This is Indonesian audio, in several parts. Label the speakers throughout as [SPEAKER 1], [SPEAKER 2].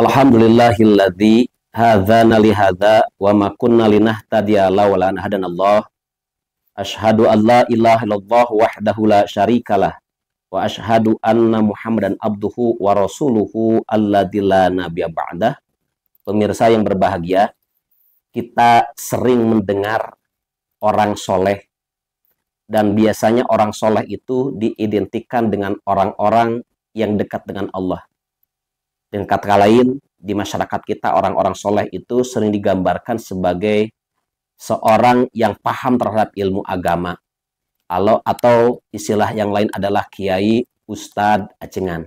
[SPEAKER 1] Alhamdulillahilladzi hadzana li hadza wa ma kunna linahtadiya laula an hadanallah. Asyhadu an la ilaha illallah wahdahu la syarikalah wa asyhadu anna Muhammadan abduhu wa rasuluhu alladzi la nabiyya ba'dah. Pemirsa yang berbahagia, kita sering mendengar orang soleh, dan biasanya orang soleh itu diidentikan dengan orang-orang yang dekat dengan Allah. Dengan kata lain, di masyarakat kita orang-orang soleh itu sering digambarkan sebagai seorang yang paham terhadap ilmu agama, atau istilah yang lain adalah kiai, ustadz, ajengan.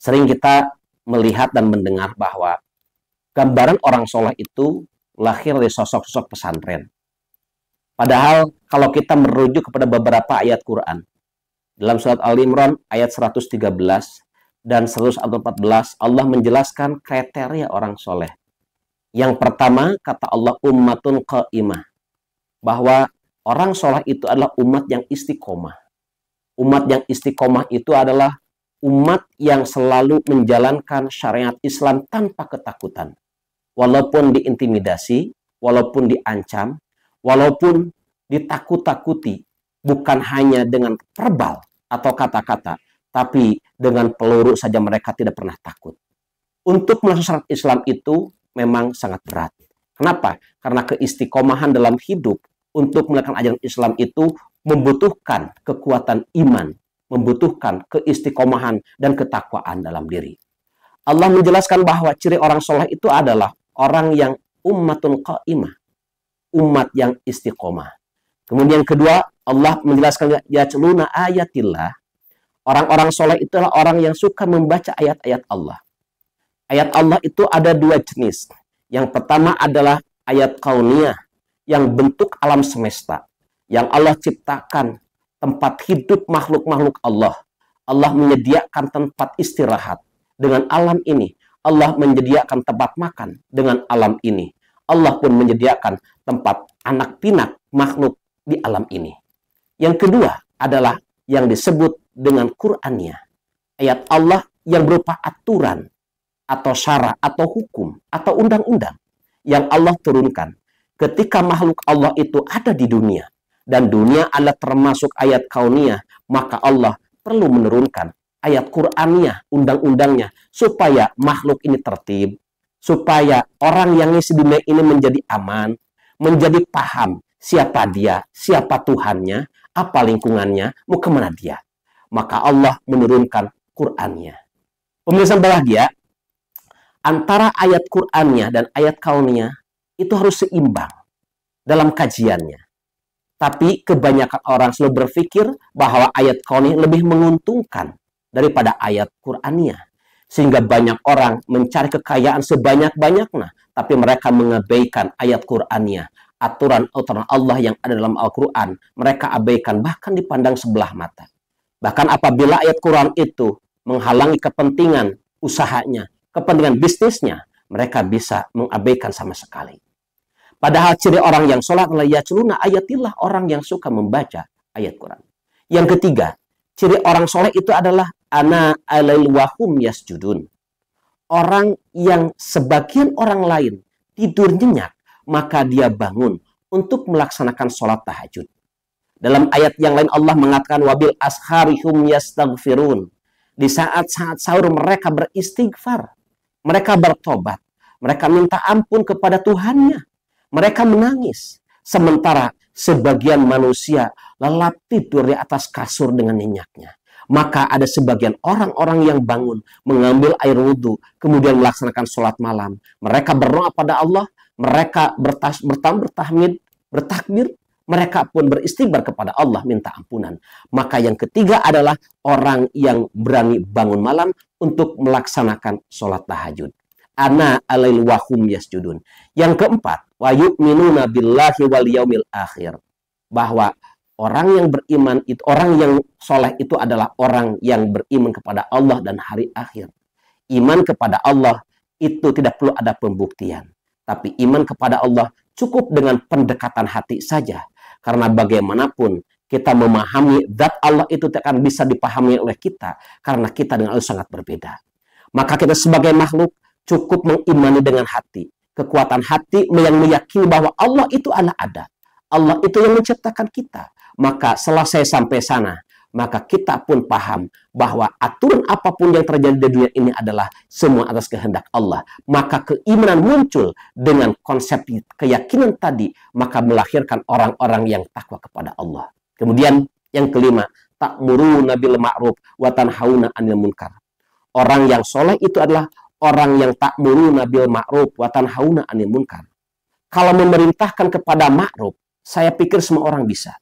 [SPEAKER 1] Sering kita melihat dan mendengar bahwa gambaran orang soleh itu lahir dari sosok-sosok pesantren. Padahal kalau kita merujuk kepada beberapa ayat Quran, dalam surat Al-Imran ayat 113 dan 114, Allah menjelaskan kriteria orang soleh. Yang pertama, kata Allah, ummatun qa'imah, bahwa orang soleh itu adalah umat yang istiqomah. Umat yang istiqomah itu adalah umat yang selalu menjalankan syariat Islam tanpa ketakutan. Walaupun diintimidasi, walaupun diancam, walaupun ditakut-takuti, bukan hanya dengan verbal atau kata-kata, tapi dengan peluru saja mereka tidak pernah takut. Untuk melaksanakan Islam itu memang sangat berat. Kenapa? Karena keistiqomahan dalam hidup untuk melakukan ajaran Islam itu membutuhkan kekuatan iman, membutuhkan keistiqomahan dan ketakwaan dalam diri. Allah menjelaskan bahwa ciri orang soleh itu adalah orang yang ummatun qa'imah, umat yang istiqomah. Kemudian kedua, Allah menjelaskan yatluna ayatillah. Orang-orang soleh itu adalah orang yang suka membaca ayat-ayat Allah. Ayat Allah itu ada dua jenis. Yang pertama adalah ayat kauniyah, yang bentuk alam semesta, yang Allah ciptakan tempat hidup makhluk-makhluk Allah. Allah menyediakan tempat istirahat dengan alam ini. Allah menyediakan tempat makan dengan alam ini. Allah pun menyediakan tempat anak pinak makhluk di alam ini. Yang kedua adalah yang disebut dengan Qur'annya. Ayat Allah yang berupa aturan atau syara atau hukum atau undang-undang yang Allah turunkan ketika makhluk Allah itu ada di dunia, dan dunia adalah termasuk ayat kauniyah, maka Allah perlu menurunkan ayat Qur'annya, undang-undangnya, supaya makhluk ini tertib, supaya orang yang ngisi dunia ini menjadi aman, menjadi paham siapa dia, siapa Tuhannya, apa lingkungannya, mau kemana dia. Maka Allah menurunkan Qur'annya. Pemirsa bahagia, antara ayat Qur'annya dan ayat kaunnya itu harus seimbang dalam kajiannya. Tapi kebanyakan orang selalu berpikir bahwa ayat kaunnya lebih menguntungkan daripada ayat Qur'annya. Sehingga banyak orang mencari kekayaan sebanyak-banyaknya, tapi mereka mengabaikan ayat Qur'annya. Aturan-aturan Allah yang ada dalam Al-Quran mereka abaikan, bahkan dipandang sebelah mata. Bahkan apabila ayat Quran itu menghalangi kepentingan usahanya, kepentingan bisnisnya, mereka bisa mengabaikan sama sekali. Padahal ciri orang yang sholat adalah yatluna ayatillah, orang yang suka membaca ayat Quran. Yang ketiga, ciri orang soleh itu adalah ana alail wahum yasjudun. Orang yang sebagian orang lain tidur nyenyak, maka dia bangun untuk melaksanakan sholat tahajud. Dalam ayat yang lain Allah mengatakan wabil asharihum yastaghfirun. Di saat-saat sahur mereka beristighfar, mereka bertobat, mereka minta ampun kepada Tuhannya, mereka menangis. Sementara sebagian manusia lelap tidur di atas kasur dengan nyenyaknya. Maka ada sebagian orang-orang yang bangun, mengambil air wudhu, kemudian melaksanakan sholat malam. Mereka berdoa pada Allah, mereka bertahmid, bertakbir, mereka pun beristighfar kepada Allah, minta ampunan. Maka yang ketiga adalah orang yang berani bangun malam untuk melaksanakan sholat tahajud. Ana alail wahum yasjudun. Yang keempat, wa yu'minuna billahi wal yaumil akhir. Bahwa orang yang beriman itu, orang yang soleh itu adalah orang yang beriman kepada Allah dan hari akhir. Iman kepada Allah itu tidak perlu ada pembuktian. Tapi iman kepada Allah cukup dengan pendekatan hati saja. Karena bagaimanapun kita memahami zat Allah itu tidak akan bisa dipahami oleh kita. Karena kita dengan Allah sangat berbeda. Maka kita sebagai makhluk cukup mengimani dengan hati. Kekuatan hati yang meyakini bahwa Allah itu ada. Allah itu yang menciptakan kita. Maka selesai sampai sana, maka kita pun paham bahwa aturan apapun yang terjadi di dunia ini adalah semua atas kehendak Allah. Maka keimanan muncul dengan konsep keyakinan tadi, maka melahirkan orang-orang yang takwa kepada Allah. Kemudian yang kelima, ta'muruna bil ma'ruf wa tanhauna 'anil munkar. Orang yang soleh itu adalah orang yang ta'muruna bil ma'ruf wa tanhauna 'anil munkar. Kalau memerintahkan kepada ma'ruf, saya pikir semua orang bisa.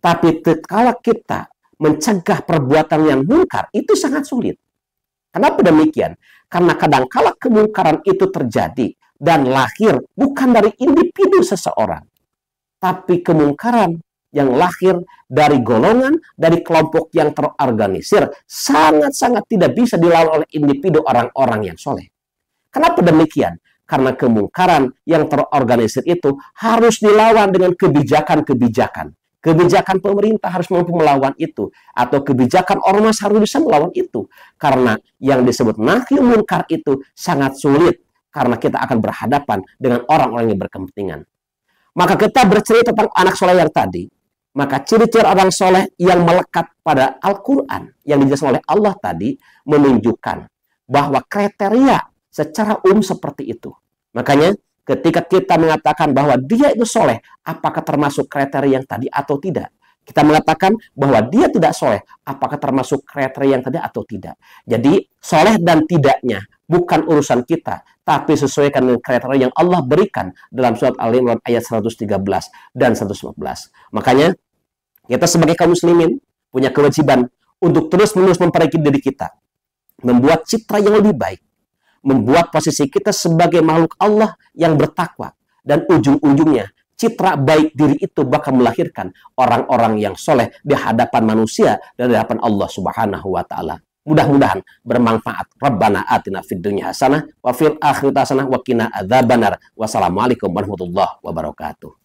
[SPEAKER 1] Tapi kalau kita mencegah perbuatan yang mungkar, itu sangat sulit. Kenapa demikian? Karena kadang-kala kemungkaran itu terjadi dan lahir bukan dari individu seseorang, tapi kemungkaran yang lahir dari golongan, dari kelompok yang terorganisir, sangat-sangat tidak bisa dilawan oleh individu orang-orang yang soleh. Kenapa demikian? Karena kemungkaran yang terorganisir itu harus dilawan dengan kebijakan-kebijakan. Kebijakan pemerintah harus mampu melawan itu. Atau kebijakan ormas harus bisa melawan itu. Karena yang disebut nahi munkar itu sangat sulit. Karena kita akan berhadapan dengan orang-orang yang berkepentingan. Maka kita bercerita tentang anak soleh yang tadi. Maka ciri-ciri orang soleh yang melekat pada Al-Quran yang dijelaskan oleh Allah tadi menunjukkan bahwa kriteria secara umum seperti itu. Makanya ketika kita mengatakan bahwa dia itu soleh, apakah termasuk kriteria yang tadi atau tidak? Kita mengatakan bahwa dia tidak soleh, apakah termasuk kriteria yang tadi atau tidak? Jadi soleh dan tidaknya bukan urusan kita, tapi sesuaikan dengan kriteria yang Allah berikan dalam surat Al-Imran ayat 113 dan 115. Makanya kita sebagai kaum muslimin punya kewajiban untuk terus-menerus memperbaiki diri kita, membuat citra yang lebih baik, membuat posisi kita sebagai makhluk Allah yang bertakwa. Dan ujung-ujungnya, citra baik diri itu bakal melahirkan orang-orang yang soleh di hadapan manusia dan di hadapan Allah Subhanahu wa Ta'ala. Mudah-mudahan bermanfaat. Rabbana atina fid dunya hasanah wa fil akhirati hasanah wa qina adzabannar. Wassalamualaikum warahmatullahi wabarakatuh.